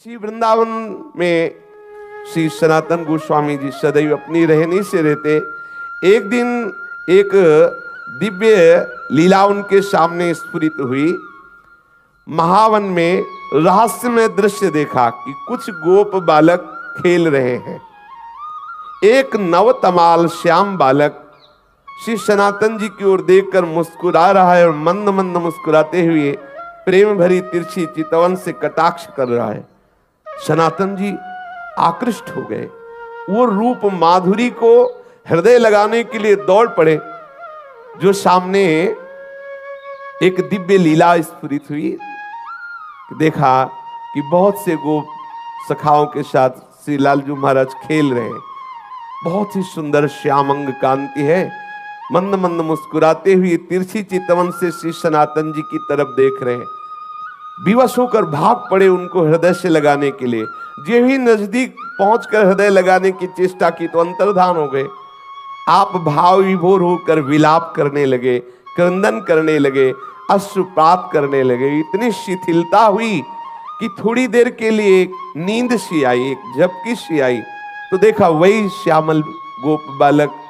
श्री वृंदावन में श्री सनातन गोस्वामी जी सदैव अपनी रहनी से रहते। एक दिन एक दिव्य लीला उनके सामने स्फुरित हुई। महावन में रहस्यमय दृश्य देखा कि कुछ गोप बालक खेल रहे हैं। एक नवतमाल श्याम बालक श्री सनातन जी की ओर देखकर मुस्कुरा रहा है और मंद मंद मुस्कुराते हुए प्रेम भरी तिरछी चितवन से कटाक्ष कर रहा है। सनातन जी आकृष्ट हो गए। वो रूप माधुरी को हृदय लगाने के लिए दौड़ पड़े। जो सामने एक दिव्य लीला स्फुरित हुई, देखा कि बहुत से गोप सखाओं के साथ श्री लालजू महाराज खेल रहे हैं। बहुत ही सुंदर श्यामंग कांति है। मंद मंद मुस्कुराते हुए तिरछी चितवन से श्री सनातन जी की तरफ देख रहे हैं। विवश होकर भाग पड़े उनको हृदय से लगाने के लिए। जो ही नजदीक पहुंचकर हृदय लगाने की चेष्टा की तो अंतर्धान हो गए। आप भाव विभोर होकर विलाप करने लगे, क्रंदन करने लगे, अश्रुपात करने लगे। इतनी शिथिलता हुई कि थोड़ी देर के लिए नींद सी आई, एक झपकी सी आई। तो देखा वही श्यामल गोप बालक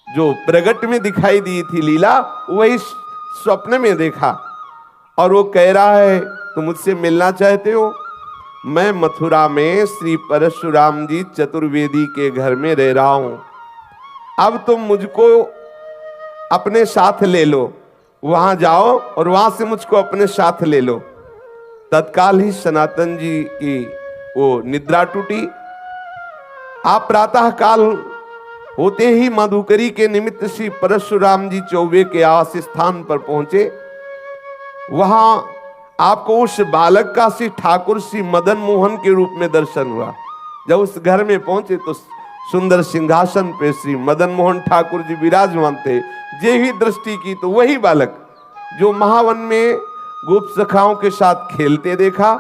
जो प्रगट में दिखाई दी थी लीला, वही स्वप्न में देखा। और वो कह रहा है, तुम मुझसे मिलना चाहते हो? मैं मथुरा में श्री परशुराम जी चतुर्वेदी के घर में रह रहा हूं। अब तुम मुझको अपने साथ ले लो। वहां जाओ और वहां से मुझको अपने साथ ले लो। तत्काल ही सनातन जी की वो निद्रा टूटी। आप प्रातः काल होते ही मधुकरी के निमित्त श्री परशुराम जी चौबे के आवास स्थान पर पहुंचे। वहां आपको उस बालक का श्री ठाकुर श्री मदन मोहन के रूप में दर्शन हुआ। जब उस घर में पहुंचे तो सुंदर सिंहासन पे श्री मदन मोहन ठाकुर जी विराजमान थे। जे ही दृष्टि की तो वही बालक जो महावन में गोप सखाओं के साथ खेलते देखा,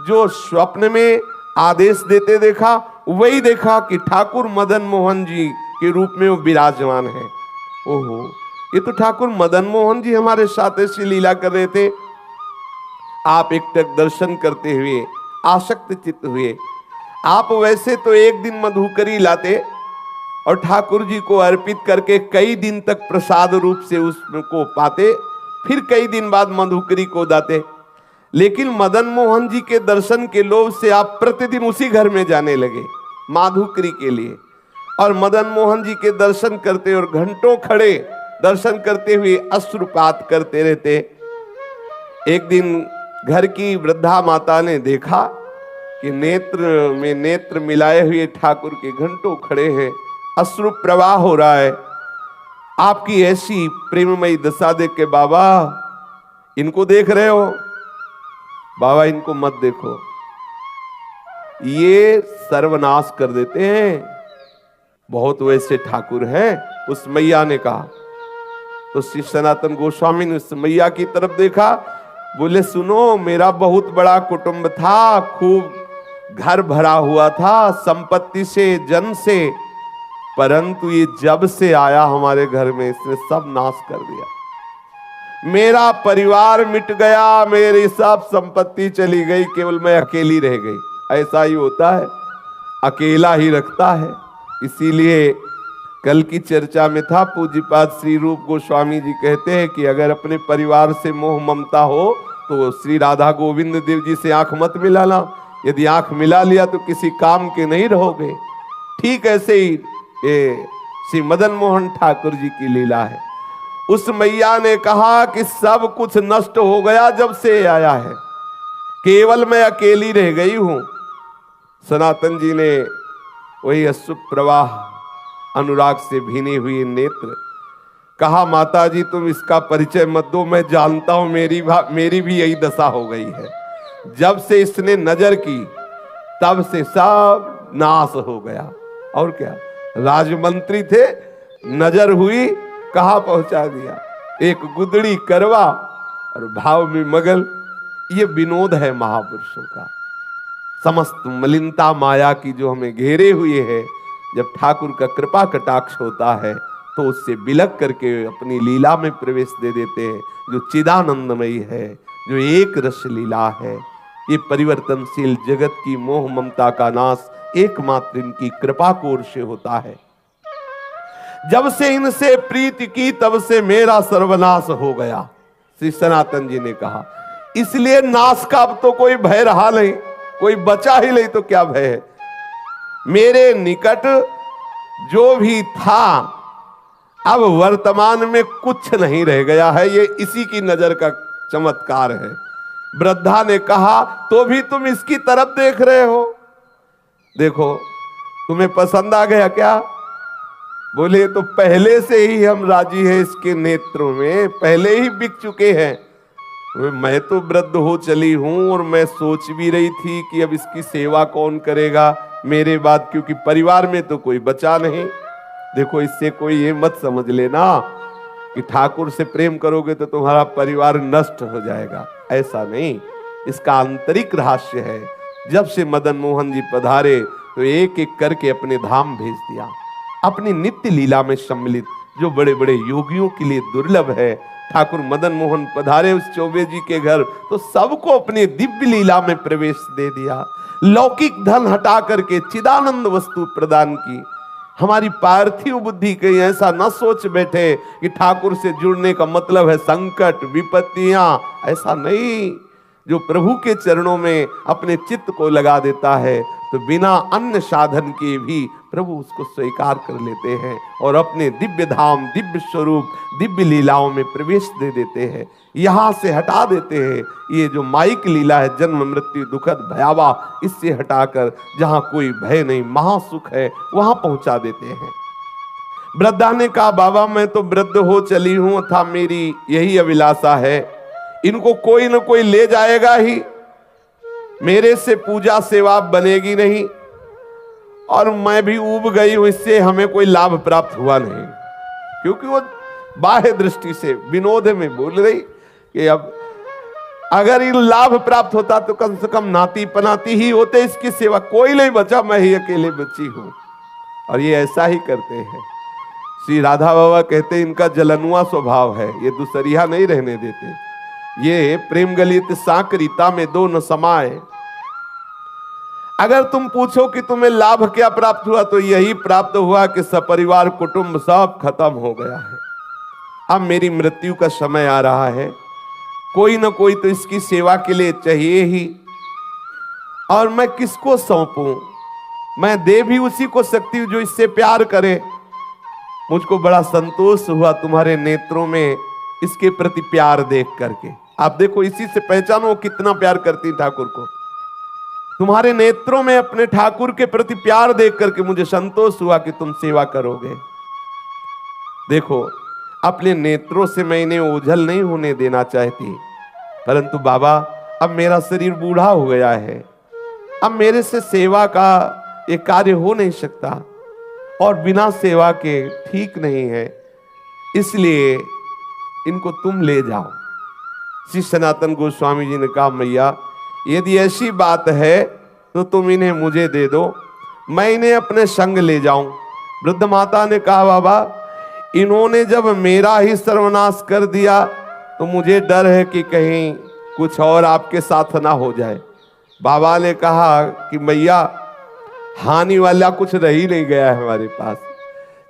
जो स्वप्न में आदेश देते देखा, वही देखा कि ठाकुर मदन मोहन जी के रूप में वो विराजमान है। ओहो, ये तो ठाकुर मदन मोहन जी हमारे साथ ऐसी लीला कर रहे थे। आप एकटक दर्शन करते हुए आसक्त चित्त हुए। आप वैसे तो एक दिन मधुकरी लाते और ठाकुर जी को अर्पित करके कई दिन तक प्रसाद रूप से उसको पाते, फिर कई दिन बाद मधुकरी को दाते। लेकिन मदन मोहन जी के दर्शन के लोभ से आप प्रतिदिन उसी घर में जाने लगे माधुकरी के लिए। और मदन मोहन जी के दर्शन करते और घंटों खड़े दर्शन करते हुए अश्रुपात करते रहते। एक दिन घर की वृद्धा माता ने देखा कि नेत्र में नेत्र मिलाए हुए ठाकुर के घंटों खड़े हैं, अश्रु प्रवाह हो रहा है। आपकी ऐसी प्रेममयी दशा देख के, बाबा इनको देख रहे हो? बाबा इनको मत देखो, ये सर्वनाश कर देते हैं। बहुत वैसे ठाकुर हैं। उस मैया ने कहा। तो श्री सनातन गोस्वामी ने उस मैया की तरफ देखा, बोले सुनो, मेरा बहुत बड़ा कुटुंब था, खूब घर भरा हुआ था संपत्ति से, जन से, परंतु ये जब से आया हमारे घर में इसने सब नाश कर दिया। मेरा परिवार मिट गया, मेरी सब संपत्ति चली गई, केवल मैं अकेली रह गई। ऐसा ही होता है, अकेला ही रखता है। इसीलिए कल की चर्चा में था, पूज्यपाद श्री रूप गोस्वामी जी कहते हैं कि अगर अपने परिवार से मोह ममता हो तो श्री राधा गोविंद देव जी से आंख मत मिलाना। यदि आंख मिला लिया तो किसी काम के नहीं रहोगे। ठीक ऐसे ही श्री मदन मोहन ठाकुर जी की लीला है। उस मैया ने कहा कि सब कुछ नष्ट हो गया जब से आया है, केवल मैं अकेली रह गई हूं। सनातन जी ने वही अश्रु प्रवाह, अनुराग से भीने हुए नेत्र, कहा माता जी तुम इसका परिचय मत दो, मैं जानता हूं मेरी भी यही दशा हो गई है। जब से इसने नजर की तब से सब नाश हो गया। और क्या, राजमंत्री थे, नजर हुई, कहां पहुंचा दिया। एक गुदड़ी करवा और भाव में मगल। ये विनोद है महापुरुषों का। समस्त मलिनता माया की जो हमें घेरे हुए है, जब ठाकुर का कृपा कटाक्ष होता है तो उससे बिलक करके अपनी लीला में प्रवेश दे देते हैं, जो चिदानंदमयी है, जो एक रस लीला है। ये परिवर्तनशील जगत की मोह ममता का नाश एकमात्र इनकी कृपा की ओर से होता है। जब से इनसे प्रीति की तब से मेरा सर्वनाश हो गया, श्री सनातन जी ने कहा। इसलिए नाश का अब तो कोई भय रहा नहीं, कोई बचा ही नहीं तो क्या भय है। मेरे निकट जो भी था अब वर्तमान में कुछ नहीं रह गया है, ये इसी की नजर का चमत्कार है। वृद्धा ने कहा तो भी तुम इसकी तरफ देख रहे हो, देखो तुम्हें पसंद आ गया क्या? बोले तो पहले से ही हम राजी हैं, इसके नेत्रों में पहले ही बिक चुके हैं। मैं तो वृद्ध हो चली हूं और मैं सोच भी रही थी कि अब इसकी सेवा कौन करेगा मेरे बाद, क्योंकि परिवार में तो कोई बचा नहीं। देखो इससे कोई ये मत समझ लेना कि ठाकुर से प्रेम करोगे तो तुम्हारा परिवार नष्ट हो जाएगा, ऐसा नहीं। इसका आंतरिक रहस्य है। जब से मदन मोहन जी पधारे तो एक एक करके अपने धाम भेज दिया, अपनी नित्य लीला में सम्मिलित, जो बड़े बड़े योगियों के लिए दुर्लभ है। ठाकुर मदन मोहन पधारे उस चौबे जी के घर तो सबको अपनी दिव्य लीला में प्रवेश दे दिया। लौकिक धन हटा करके चिदानंद वस्तु प्रदान की। हमारी पार्थिव बुद्धि कहीं ऐसा न सोच बैठे कि ठाकुर से जुड़ने का मतलब है संकट विपत्तियां, ऐसा नहीं। जो प्रभु के चरणों में अपने चित्त को लगा देता है तो बिना अन्य साधन के भी प्रभु उसको स्वीकार कर लेते हैं और अपने दिव्य धाम, दिव्य स्वरूप, दिव्य लीलाओं में प्रवेश दे देते हैं। यहां से हटा देते हैं ये जो माइक लीला है, जन्म मृत्यु दुखद भयावह, इससे हटाकर जहां कोई भय नहीं, महासुख है, वहां पहुंचा देते हैं। वृद्धा ने कहा बाबा मैं तो वृद्ध हो चली हूं, था मेरी यही अभिलाषा है, इनको कोई न कोई ले जाएगा ही, मेरे से पूजा सेवा बनेगी नहीं, और मैं भी ऊब गई हूं, इससे हमें कोई लाभ प्राप्त हुआ नहीं। क्योंकि वो बाह्य दृष्टि से विनोद में बोल रही कि अब अगर इन लाभ प्राप्त होता तो कम से कम नाती पनाती ही होते, इसकी सेवा कोई नहीं बचा, मैं ही अकेले बची हूं। और ये ऐसा ही करते हैं। श्री राधा बाबा कहते इनका जलनुआ स्वभाव है, ये दूसरिया नहीं रहने देते। ये प्रेम गलित साकरीता में दो न समाये। अगर तुम पूछो कि तुम्हें लाभ क्या प्राप्त हुआ तो यही प्राप्त हुआ कि सपरिवार कुटुंब सब खत्म हो गया है। अब मेरी मृत्यु का समय आ रहा है, कोई ना कोई तो इसकी सेवा के लिए चाहिए ही, और मैं किसको सौंपूं? मैं दे भी उसी को सकती हूं जो इससे प्यार करे। मुझको बड़ा संतोष हुआ तुम्हारे नेत्रों में इसके प्रति प्यार देख करके। आप देखो इसी से पहचानो कितना प्यार करती ठाकुर को। तुम्हारे नेत्रों में अपने ठाकुर के प्रति प्यार देख करके मुझे संतोष हुआ कि तुम सेवा करोगे। देखो अपने नेत्रों से मैं इन्हें ओझल नहीं होने देना चाहती, परंतु बाबा अब मेरा शरीर बूढ़ा हो गया है, अब मेरे से सेवा का ये कार्य हो नहीं सकता, और बिना सेवा के ठीक नहीं है, इसलिए इनको तुम ले जाओ। श्री सनातन गोस्वामी जी ने कहा मैया यदि ऐसी बात है तो तुम इन्हें मुझे दे दो, मैं इन्हें अपने संग ले जाऊं। वृद्ध माता ने कहा बाबा इन्होंने जब मेरा ही सर्वनाश कर दिया तो मुझे डर है कि कहीं कुछ और आपके साथ ना हो जाए। बाबा ने कहा कि मैया हानि वाला कुछ रह ही नहीं गया है हमारे पास,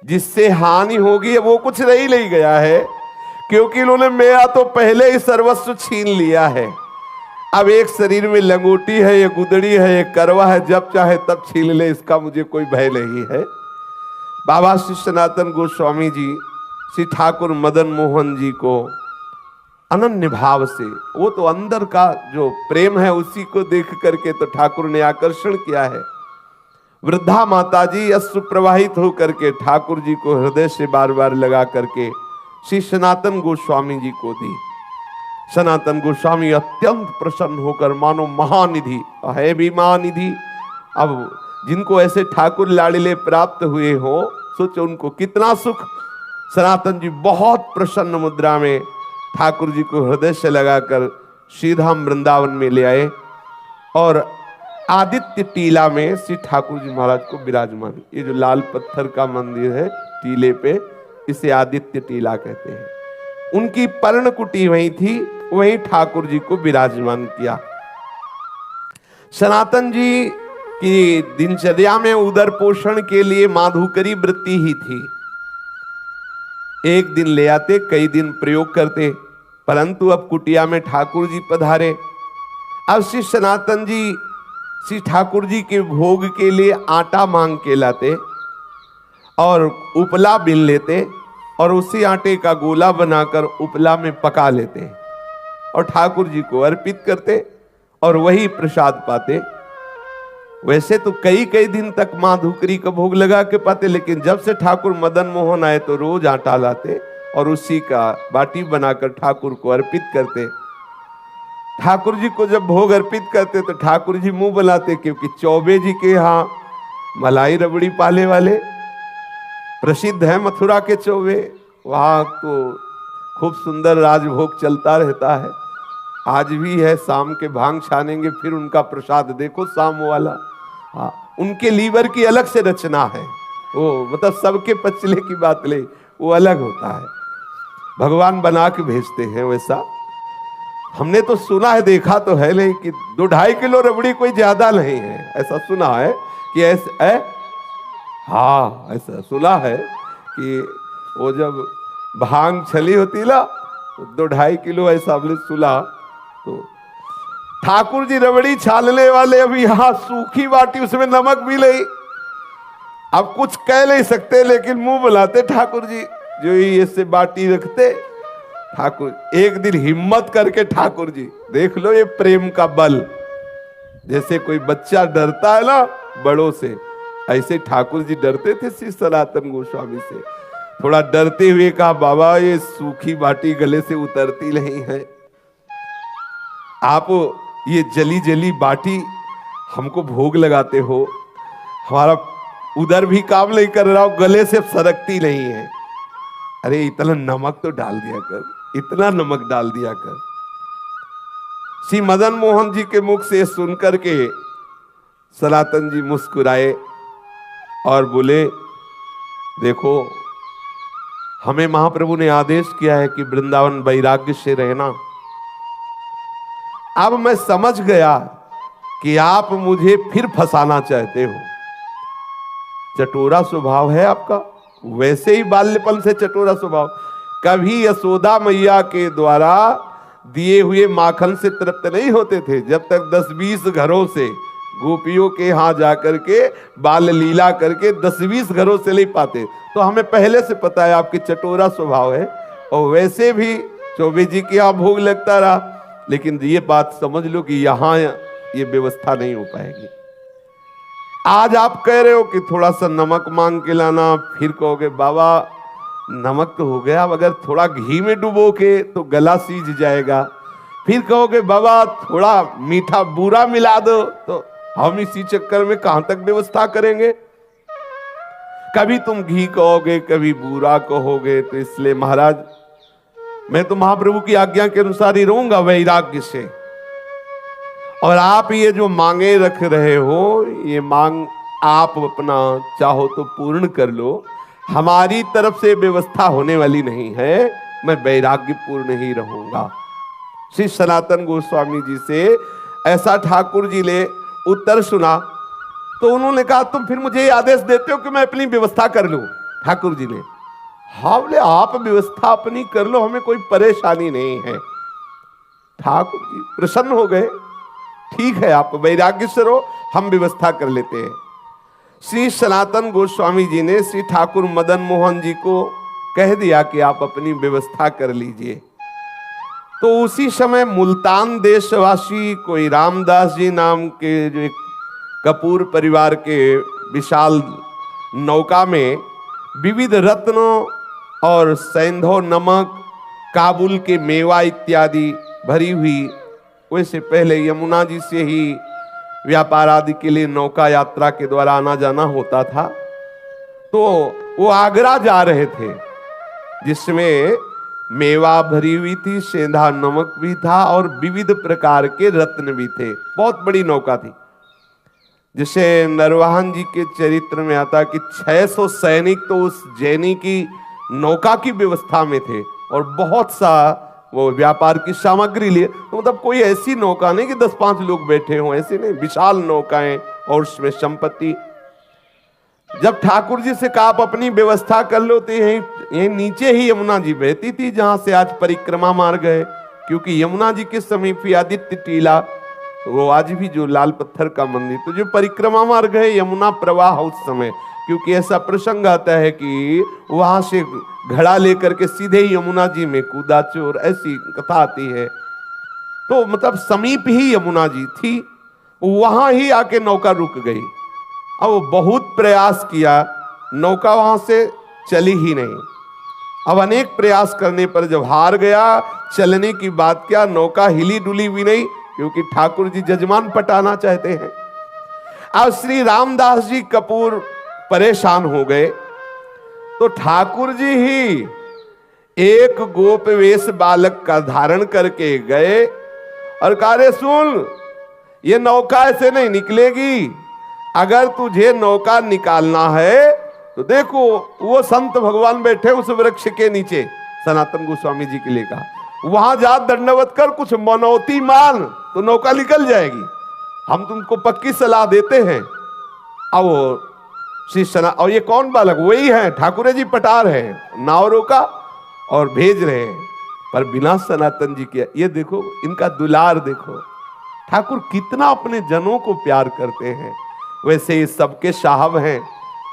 जिससे हानि होगी वो कुछ रह ही नहीं गया है, क्योंकि इन्होंने मेरा तो पहले ही सर्वस्व छीन लिया है। अब एक शरीर में लंगोटी है, ये गुदड़ी है, ये करवा है, जब चाहे तब छीन ले, इसका मुझे कोई भय नहीं है। बाबा श्री सनातन गोस्वामी जी श्री ठाकुर मदन मोहन जी को अनन्य भाव से, वो तो अंदर का जो प्रेम है उसी को देख करके तो ठाकुर ने आकर्षण किया है। वृद्धा माता जी अश्रु प्रवाहित होकर के ठाकुर जी को हृदय से बार बार लगा करके श्री सनातन गोस्वामी जी को दी। सनातन गोस्वामी अत्यंत प्रसन्न होकर मानो महानिधि है भी महानिधि, अब जिनको ऐसे ठाकुर लाड़िले प्राप्त हुए हो सोचो उनको कितना सुख। सनातन जी बहुत प्रसन्न मुद्रा में ठाकुर जी को हृदय से लगाकर श्रीधाम वृंदावन में ले आए और आदित्य टीला में श्री ठाकुर जी महाराज को विराजमान, ये जो लाल पत्थर का मंदिर है टीले पे, इसे आदित्य टीला कहते हैं। उनकी पर्णकुटी वहीं थी, वहीं ठाकुर जी को विराजमान किया। सनातन जी की दिनचर्या में उदर पोषण के लिए माधुकरी वृत्ति ही थी। एक दिन ले आते, कई दिन प्रयोग करते, परंतु अब कुटिया में ठाकुर जी पधारे। अब श्री सनातन जी श्री ठाकुर जी के भोग के लिए आटा मांग के लाते और उपला बिन लेते और उसी आटे का गोला बनाकर उपला में पका लेते और ठाकुर जी को अर्पित करते और वही प्रसाद पाते। वैसे तो कई कई दिन तक मां धुकरी का भोग लगा के पाते, लेकिन जब से ठाकुर मदन मोहन आए तो रोज आटा लाते और उसी का बाटी बनाकर ठाकुर को अर्पित करते। ठाकुर जी को जब भोग अर्पित करते तो ठाकुर जी मुंह बनाते, क्योंकि चौबे जी के यहाँ मलाई रबड़ी पाले वाले प्रसिद्ध है, मथुरा के चौबे, वहाँ तो खूब सुंदर राजभोग चलता रहता है। आज भी है, शाम के भांग छानेंगे फिर उनका प्रसाद देखो शाम वाला। हाँ, उनके लीवर की अलग से रचना है, वो मतलब सबके पचले की बात ले, वो अलग होता है, भगवान बना के भेजते हैं वैसा। हमने तो सुना है, देखा तो है नहीं कि 2-2.5 किलो रबड़ी कोई ज्यादा नहीं है, ऐसा सुना है कि ऐसा हाँ ऐसा सुना है कि वो जब भांग छली होती ना 2-2.5 किलो ऐसा हमने सुना। तो ठाकुर जी रबड़ी छालने वाले, अभी यहाँ सूखी बाटी, उसमें नमक भी नहीं, अब कुछ कह नहीं सकते लेकिन मुंह बुलाते ठाकुर जी, जो ही ऐसे बाटी रखते ठाकुर। एक दिन हिम्मत करके ठाकुर जी, देख लो ये प्रेम का बल, जैसे कोई बच्चा डरता है ना बड़ों से, ऐसे ठाकुर जी डरते थे श्री सनातन गोस्वामी से। थोड़ा डरते हुए कहा, बाबा ये सूखी बाटी गले से उतरती नहीं है, आप ये जली जली बाटी हमको भोग लगाते हो, हमारा उधर भी काम नहीं कर रहा हो, गले से सरकती नहीं है। अरे इतना नमक तो डाल दिया कर, इतना नमक डाल दिया कर। श्री मदन मोहन जी के मुख से सुनकर के सनातन जी मुस्कुराए और बोले, देखो हमें महाप्रभु ने आदेश किया है कि वृंदावन वैराग्य से रहना। अब मैं समझ गया कि आप मुझे फिर फंसाना चाहते हो, चटोरा स्वभाव है आपका, वैसे ही बाल्यपन से चटोरा स्वभाव। कभी यशोदा मैया के द्वारा दिए हुए माखन से तृप्त नहीं होते थे, जब तक 10-20 घरों से गोपियों के यहाँ जाकर के बाल लीला करके 10-20 घरों से नहीं पाते। तो हमें पहले से पता है आपकी चटोरा स्वभाव है, और वैसे भी चौबे जी के यहाँ भोग लगता रहा, लेकिन ये बात समझ लो कि यहाँ ये व्यवस्था नहीं हो पाएगी। आज आप कह रहे हो कि थोड़ा सा नमक मांग के लाना, फिर कहोगे बाबा नमक तो हो गया, अगर थोड़ा घी में डुबो के तो गला सीज जाएगा, फिर कहोगे बाबा थोड़ा मीठा बूरा मिला दो, तो हम इसी चक्कर में कहां तक व्यवस्था करेंगे। कभी तुम घी कहोगे, कभी बूरा कहोगे, तो इसलिए महाराज मैं तो महाप्रभु की आज्ञा के अनुसार ही रहूंगा वैराग्य से। और आप ये जो मांगे रख रहे हो, ये मांग आप अपना चाहो तो पूर्ण कर लो, हमारी तरफ से व्यवस्था होने वाली नहीं है, मैं वैराग्य पूर्ण ही रहूंगा। श्री सनातन गोस्वामी जी से ऐसा ठाकुर जी ने उत्तर सुना, तो उन्होंने कहा तुम फिर मुझे ये आदेश देते हो कि मैं अपनी व्यवस्था कर लूं। ठाकुर जी ने हाँ बोले, आप व्यवस्था अपनी कर लो, हमें कोई परेशानी नहीं है। ठाकुर जी प्रसन्न हो गए, ठीक है आप वैराग्य से रहो, हम व्यवस्था कर लेते हैं। श्री सनातन गोस्वामी जी ने श्री ठाकुर मदन मोहन जी को कह दिया कि आप अपनी व्यवस्था कर लीजिए। तो उसी समय मुल्तान देशवासी कोई रामदास जी नाम के जो एक कपूर परिवार के विशाल नौका में विविध रत्नों और सैंधव नमक, काबुल के मेवा इत्यादि भरी हुई, वैसे पहले यमुना जी से ही व्यापार आदि के लिए नौका यात्रा के द्वारा आना जाना होता था, तो वो आगरा जा रहे थे, जिसमें मेवा भरी हुई थी, सेंधा नमक भी था और विविध प्रकार के रत्न भी थे। बहुत बड़ी नौका थी, जिसे नरवाहन जी के चरित्र में आता कि 600 सैनिक तो उस जैनी की नौका की व्यवस्था में थे और बहुत सा वो व्यापार की सामग्री लिए। तो मतलब कोई ऐसी नौका नहीं कि 10-5 लोग बैठे हों, ऐसे नहीं, विशाल नौकाएं और उसमें संपत्ति। जब ठाकुर जी से कहा आप अपनी व्यवस्था कर लो, तो यहीं नीचे ही यमुना जी बहती थी जहां से आज परिक्रमा मार्ग है। क्योंकि यमुना जी के समीप ही आदित्य टीला, वो आज भी जो लाल पत्थर का मंदिर, तो जो परिक्रमा मार्ग है यमुना प्रवाह उस समय, क्योंकि ऐसा प्रसंग आता है कि वहां से घड़ा लेकर के सीधे यमुना जी में कूदा चोर, ऐसी कथा आती है। तो मतलब समीप ही यमुना जी थी, वहां ही आके नौका रुक गई। अब वो बहुत प्रयास किया, नौका वहां से चली ही नहीं। अब अनेक प्रयास करने पर जब हार गया, चलने की बात क्या, नौका हिली डुली भी नहीं, क्योंकि ठाकुर जी जजमान पटाना चाहते हैं। अब श्री रामदास जी कपूर परेशान हो गए, तो ठाकुर जी ही एक गोप वेश बालक का धारण करके गए और कहा, रे सुन, ये नौका ऐसे नहीं निकलेगी, अगर तुझे नौका निकालना है तो देखो वो संत भगवान बैठे उस वृक्ष के नीचे, सनातन गोस्वामी जी के लिए कहा, वहां जा दंडवत कर, कुछ मनौती मान तो नौका निकल जाएगी, हम तुमको पक्की सलाह देते हैं। अब वो श्री सना, और ये कौन बालक, वही है ठाकुर जी पटार है, नाव रोका और भेज रहे हैं, पर बिना सनातन जी के। ये देखो इनका दुलार देखो, ठाकुर कितना अपने जनों को प्यार करते हैं। वैसे ये सबके साहब हैं,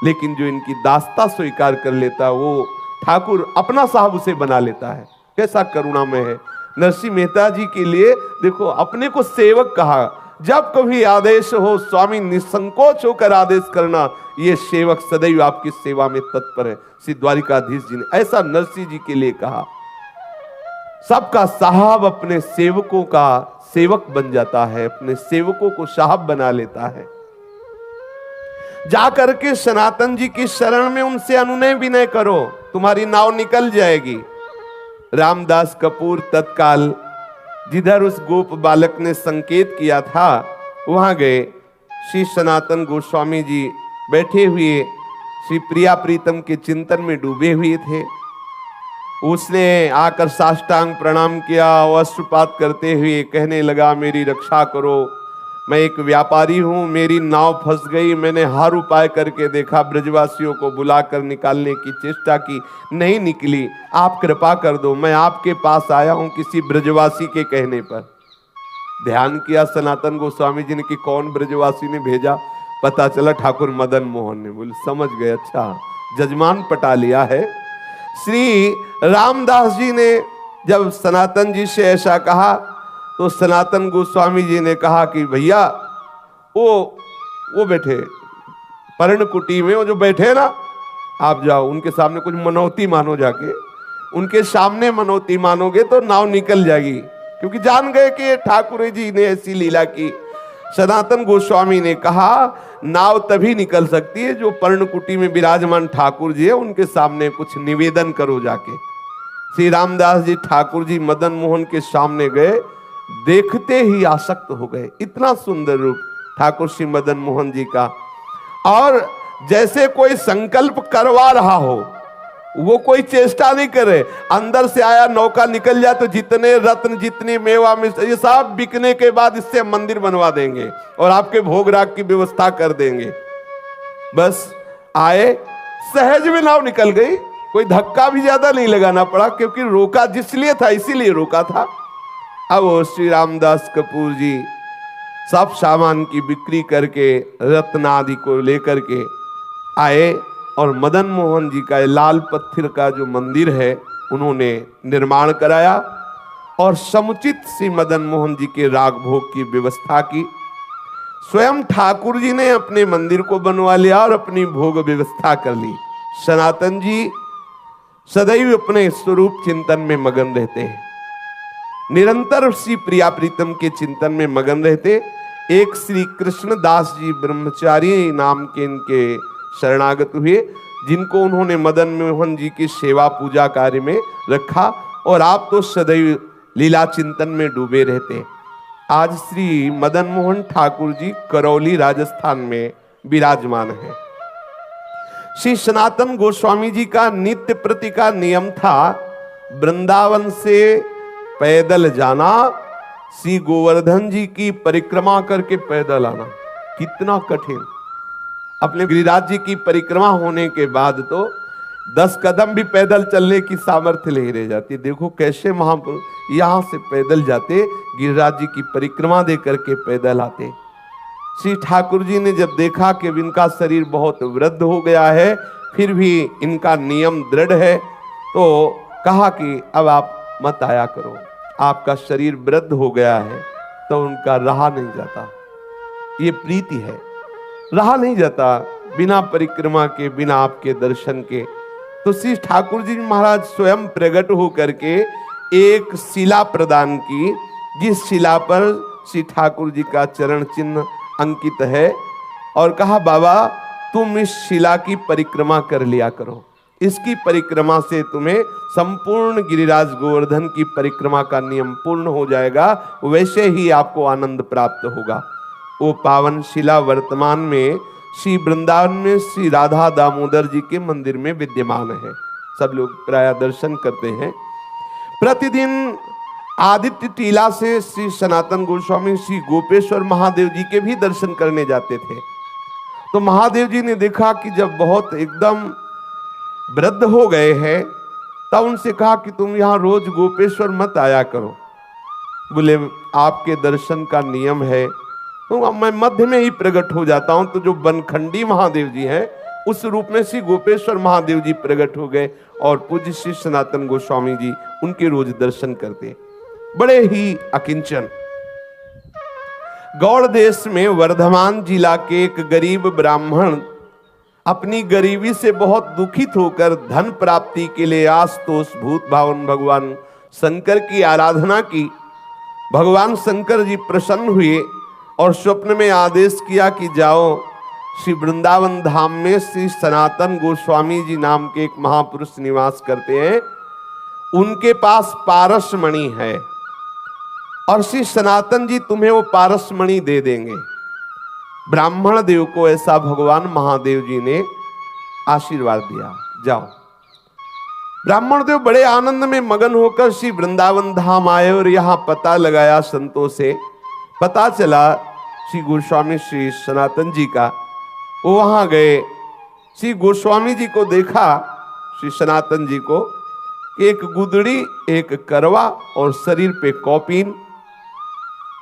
लेकिन जो इनकी दास्ता स्वीकार कर लेता है वो ठाकुर अपना साहब उसे बना लेता है। कैसा करुणामय है। नरसिंह मेहता जी के लिए देखो अपने को सेवक कहा, जब कभी आदेश हो स्वामी निसंकोच होकर आदेश करना, ये सेवक सदैव आपकी सेवा में तत्पर है। श्री द्वारिकाधीश जी ने ऐसा नरसिंह जी के लिए कहा। सबका साहब अपने सेवकों का सेवक बन जाता है, अपने सेवकों को साहब बना लेता है। जाकर के सनातन जी की शरण में उनसे अनुनय विनय करो, तुम्हारी नाव निकल जाएगी। रामदास कपूर तत्काल जिधर उस गोप बालक ने संकेत किया था वहां गए। श्री सनातन गोस्वामी जी बैठे हुए श्री प्रिया प्रीतम के चिंतन में डूबे हुए थे। उसने आकर साष्टांग प्रणाम किया, वस्त्रपात करते हुए कहने लगा, मेरी रक्षा करो, मैं एक व्यापारी हूं, मेरी नाव फंस गई, मैंने हर उपाय करके देखा, ब्रजवासियों को बुलाकर निकालने की चेष्टा की, नहीं निकली, आप कृपा कर दो, मैं आपके पास आया हूं किसी ब्रजवासी के कहने पर। ध्यान किया सनातन गोस्वामी जी ने कि कौन ब्रजवासी ने भेजा, पता चला ठाकुर मदन मोहन ने। बोले समझ गए, अच्छा जजमान पटा लिया है। श्री रामदास जी ने जब सनातन जी से ऐसा कहा तो सनातन गोस्वामी जी ने कहा कि भैया वो बैठे पर्णकुटी में, वो जो बैठे ना, आप जाओ उनके सामने कुछ मनौती मानो, जाके उनके सामने मनौती मानोगे तो नाव निकल जाएगी। क्योंकि जान गए कि ठाकुर जी ने ऐसी लीला की। सनातन गोस्वामी ने कहा नाव तभी निकल सकती है जो पर्णकुटी में विराजमान ठाकुर जी है उनके सामने कुछ निवेदन करो जाके। श्री रामदास जी ठाकुर जी मदन मोहन के सामने गए, देखते ही आसक्त हो गए। इतना सुंदर रूप ठाकुर श्री मदन मोहन जी का, और जैसे कोई संकल्प करवा रहा हो, वो कोई चेष्टा नहीं करे, अंदर से आया नौका निकल जाए तो जितने रत्न जितनी मेवा ये सब बिकने के बाद इससे मंदिर बनवा देंगे और आपके भोग राग की व्यवस्था कर देंगे। बस आए, सहज में नाव निकल गई, कोई धक्का भी ज्यादा नहीं लगाना पड़ा, क्योंकि रोका जिसलिए था इसीलिए रोका था। अब वो श्री रामदास कपूर जी सब सामान की बिक्री करके रत्न आदि को लेकर के आए और मदन मोहन जी का लाल पत्थर का जो मंदिर है उन्होंने निर्माण कराया और समुचित श्री मदन मोहन जी के राग भोग की व्यवस्था की। स्वयं ठाकुर जी ने अपने मंदिर को बनवा लिया और अपनी भोग व्यवस्था कर ली। सनातन जी सदैव अपने स्वरूप चिंतन में मगन रहते हैं, निरंतर श्री प्रिया प्रीतम के चिंतन में मगन रहते। एक श्री कृष्ण दास जी ब्रह्मचारी नाम के इनके शरणागत हुए, जिनको उन्होंने मदन मोहन जी की सेवा पूजा कार्य में रखा, और आप तो सदैव लीला चिंतन में डूबे रहते। आज श्री मदन मोहन ठाकुर जी करौली राजस्थान में विराजमान है। श्री सनातन गोस्वामी जी का नित्य प्रति का नियम था, वृंदावन से पैदल जाना, श्री गोवर्धन जी की परिक्रमा करके पैदल आना, कितना कठिन। अपने गिरिराज जी की परिक्रमा होने के बाद तो 10 कदम भी पैदल चलने की सामर्थ्य नहीं रह जाती। देखो कैसे महापुरुष यहां से पैदल जाते, गिरिराज जी की परिक्रमा दे करके पैदल आते। श्री ठाकुर जी ने जब देखा कि इनका शरीर बहुत वृद्ध हो गया है, फिर भी इनका नियम दृढ़ है, तो कहा कि अब आप मत आया करो, आपका शरीर वृद्ध हो गया है। तो उनका रहा नहीं जाता, ये प्रीति है, रहा नहीं जाता बिना परिक्रमा के, बिना आपके दर्शन के। तो श्री ठाकुर जी महाराज स्वयं प्रकट होकर के एक शिला प्रदान की, जिस शिला पर श्री ठाकुर जी का चरण चिन्ह अंकित है, और कहा बाबा तुम इस शिला की परिक्रमा कर लिया करो, इसकी परिक्रमा से तुम्हें संपूर्ण गिरिराज गोवर्धन की परिक्रमा का नियम पूर्ण हो जाएगा, वैसे ही आपको आनंद प्राप्त होगा। वो पावन शिला वर्तमान में श्री वृंदावन में श्री राधा दामोदर जी के मंदिर में विद्यमान है। सब लोग प्राय दर्शन करते हैं। प्रतिदिन आदित्य टीला से श्री सनातन गोस्वामी श्री गोपेश्वर महादेव जी के भी दर्शन करने जाते थे। तो महादेव जी ने देखा कि जब बहुत एकदम वृद्ध हो गए हैं, तब उनसे कहा कि तुम यहाँ रोज गोपेश्वर मत आया करो। बोले आपके दर्शन का नियम है, तो मैं मध्य में ही प्रकट हो जाता हूं। तो जो बनखंडी महादेव जी हैं, उस रूप में श्री गोपेश्वर महादेव जी प्रकट हो गए, और पूज्य श्री सनातन गोस्वामी जी उनके रोज दर्शन करते, बड़े ही अकिंचन। गौड़ देश में वर्धमान जिला के एक गरीब ब्राह्मण अपनी गरीबी से बहुत दुखित होकर धन प्राप्ति के लिए आशुतोष भूत भावन भगवान शंकर की आराधना की। भगवान शंकर जी प्रसन्न हुए और स्वप्न में आदेश किया कि जाओ श्री वृंदावन धाम में श्री सनातन गोस्वामी जी नाम के एक महापुरुष निवास करते हैं, उनके पास पारसमणि है, और श्री सनातन जी तुम्हें वो पारसमणि दे देंगे। ब्राह्मण देव को ऐसा भगवान महादेव जी ने आशीर्वाद दिया, जाओ। ब्राह्मण देव बड़े आनंद में मगन होकर श्री वृंदावन धाम आए, और यहां पता लगाया संतों से, पता चला श्री गोस्वामी श्री सनातन जी का। वो वहां गए, श्री गोस्वामी जी को देखा, श्री सनातन जी को, एक गुदड़ी, एक करवा और शरीर पे कौपीन।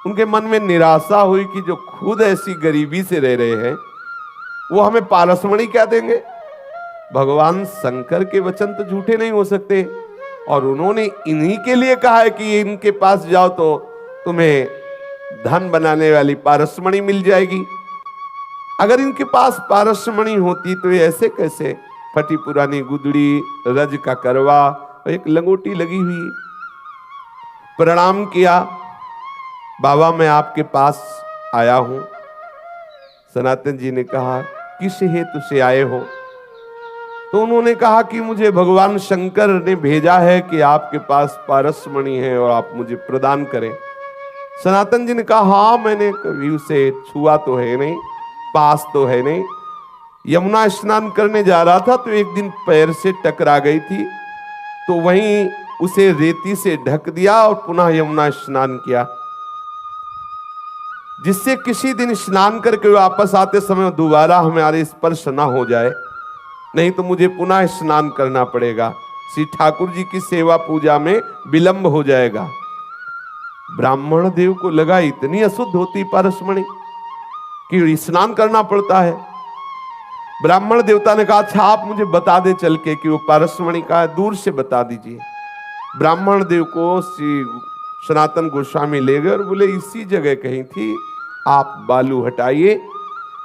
उनके मन में निराशा हुई कि जो खुद ऐसी गरीबी से रह रहे हैं, वो हमें पारसमणि क्या देंगे। भगवान शंकर के वचन तो झूठे नहीं हो सकते, और उन्होंने इन्हीं के लिए कहा है कि इनके पास जाओ तो तुम्हें धन बनाने वाली पारसमणि मिल जाएगी। अगर इनके पास पारसमणि होती तो ये ऐसे कैसे फटी पुरानी गुदड़ी, रज का करवा, एक लंगोटी लगी हुई। प्रणाम किया, बाबा मैं आपके पास आया हूं। सनातन जी ने कहा किस हेतु से आए हो। तो उन्होंने कहा कि मुझे भगवान शंकर ने भेजा है कि आपके पास पारसमणि है और आप मुझे प्रदान करें। सनातन जी ने कहा हाँ, मैंने कभी उसे छुआ तो है नहीं, पास तो है नहीं। यमुना स्नान करने जा रहा था तो एक दिन पैर से टकरा गई थी, तो वहीं उसे रेती से ढक दिया और पुनः यमुना स्नान किया, जिससे किसी दिन स्नान करके वापस आते समय दोबारा हमारे स्पर्श न हो जाए, नहीं तो मुझे पुनः स्नान करना पड़ेगा। श्री ठाकुर जी की सेवा पूजा में विलंब हो जाएगा। ब्राह्मण देव को लगा इतनी अशुद्ध होती पारसमणि कि स्नान करना पड़ता है। ब्राह्मण देवता ने कहा अच्छा आप मुझे बता दे चल के कि वो पारसमणि का है, दूर से बता दीजिए। ब्राह्मण देव को श्री सनातन गोस्वामी ले गए और बोले इसी जगह कहीं थी, आप बालू हटाइए।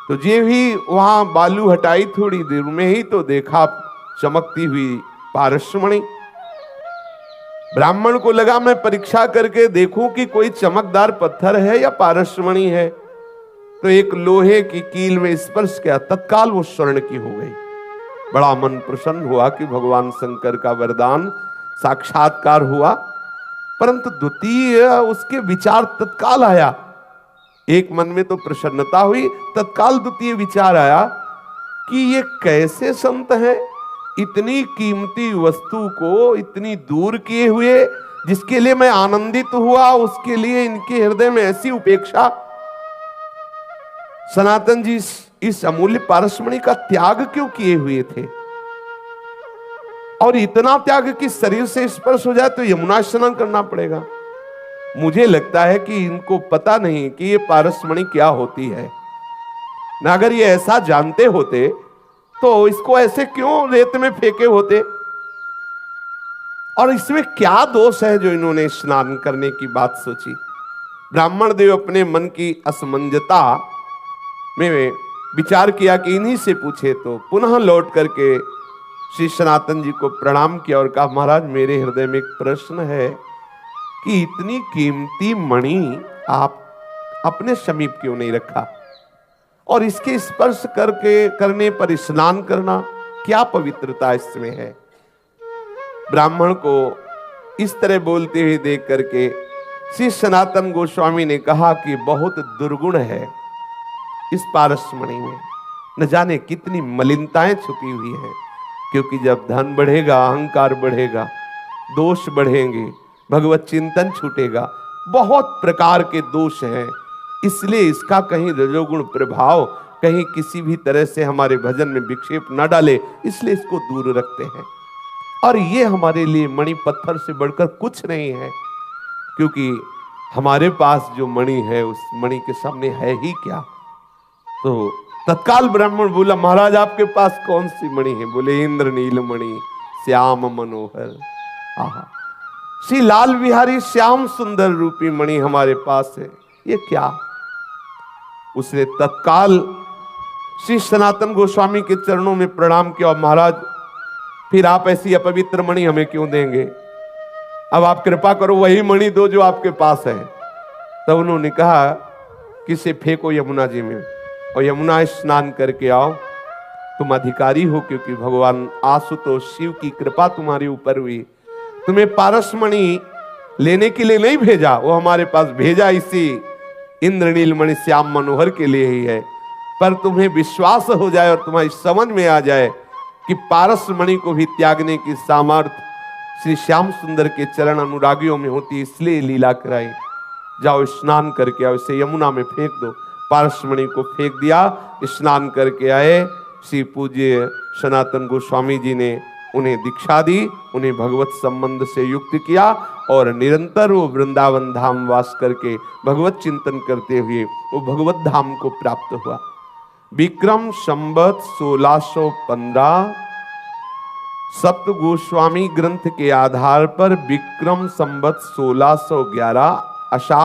तो जे भी वहां बालू हटाई, थोड़ी देर में ही तो देखा चमकती हुई पारसमणि। ब्राह्मण को लगा मैं परीक्षा करके देखूं कि कोई चमकदार पत्थर है या पारसमणि है। तो एक लोहे की कील में स्पर्श किया, तत्काल वो स्वर्ण की हो गई। बड़ा मन प्रसन्न हुआ कि भगवान शंकर का वरदान साक्षात्कार हुआ। परंतु द्वितीय उसके विचार तत्काल आया, एक मन में तो प्रसन्नता हुई, तत्काल द्वितीय विचार आया कि ये कैसे संत हैं, इतनी कीमती वस्तु को इतनी दूर किए हुए जिसके लिए मैं आनंदित हुआ, उसके लिए इनके हृदय में ऐसी उपेक्षा। सनातन जी इस अमूल्य पारसमणि का त्याग क्यों किए हुए थे? और इतना त्याग कि शरीर से स्पर्श हो जाए तो यमुना स्नान करना पड़ेगा। मुझे लगता है कि इनको पता नहीं कि ये पारसमणि क्या होती है। ना अगर ये ऐसा जानते होते तो इसको ऐसे क्यों रेत में फेंके होते? और इसमें क्या दोष है जो इन्होंने स्नान करने की बात सोची? ब्राह्मण देव अपने मन की असमंजसता में विचार किया कि इन्हीं से पूछे, तो पुनः लौट करके श्री सनातन जी को प्रणाम किया और कहा, महाराज मेरे हृदय में एक प्रश्न है कि इतनी कीमती मणि आप अपने समीप क्यों नहीं रखा, और इसके स्पर्श करने पर स्नान करना, क्या पवित्रता इसमें है? ब्राह्मण को इस तरह बोलते हुए देख करके श्री सनातन गोस्वामी ने कहा कि बहुत दुर्गुण है इस पारसमणि में, न जाने कितनी मलिनताएं छुपी हुई हैं। क्योंकि जब धन बढ़ेगा, अहंकार बढ़ेगा, दोष बढ़ेंगे, भगवत चिंतन छूटेगा, बहुत प्रकार के दोष हैं। इसलिए इसका कहीं रजोगुण प्रभाव कहीं किसी भी तरह से हमारे भजन में विक्षेप न डाले, इसलिए इसको दूर रखते हैं। और ये हमारे लिए मणि पत्थर से बढ़कर कुछ नहीं है, क्योंकि हमारे पास जो मणि है उस मणि के सामने है ही क्या। तो तत्काल ब्राह्मण बोला, महाराज आपके पास कौन सी मणि है? बोले, इंद्र नील मणि श्याम मनोहर। आहा, श्री लाल बिहारी श्याम सुंदर रूपी मणि हमारे पास है, ये क्या? उसने तत्काल श्री सनातन गोस्वामी के चरणों में प्रणाम किया, और महाराज फिर आप ऐसी अपवित्र मणि हमें क्यों देंगे? अब आप कृपा करो, वही मणि दो जो आपके पास है। तब उन्होंने कहा कि इसे फेंको यमुना जी में और यमुना स्नान करके आओ। तुम अधिकारी हो, क्योंकि भगवान आशुतोष शिव की कृपा तुम्हारे ऊपर हुई। तुम्हें पारसमणि लेने के लिए नहीं भेजा, वो हमारे पास भेजा इसी इंद्रनील मणि श्याम मनोहर के लिए ही है। पर तुम्हें विश्वास हो जाए और तुम्हारी समझ में आ जाए कि पारसमणि को भी त्यागने की सामर्थ्य श्री श्याम सुंदर के चरण अनुरागियों में होती, इसलिए लीला कराई। जाओ स्नान करके आओ, इसे यमुना में फेंक दो। पारसमणि को फेंक दिया, स्नान करके आए। श्री पूज्य सनातन गोस्वामी जी ने उन्हें दीक्षा दी, उन्हें भगवत संबंध से युक्त किया, और निरंतर वो वृंदावन धाम वास करके भगवत चिंतन करते हुए वो भगवत धाम को प्राप्त हुआ। विक्रम संवत 1615 सप्त गोस्वामी ग्रंथ के आधार पर विक्रम संवत 1611 आषाढ़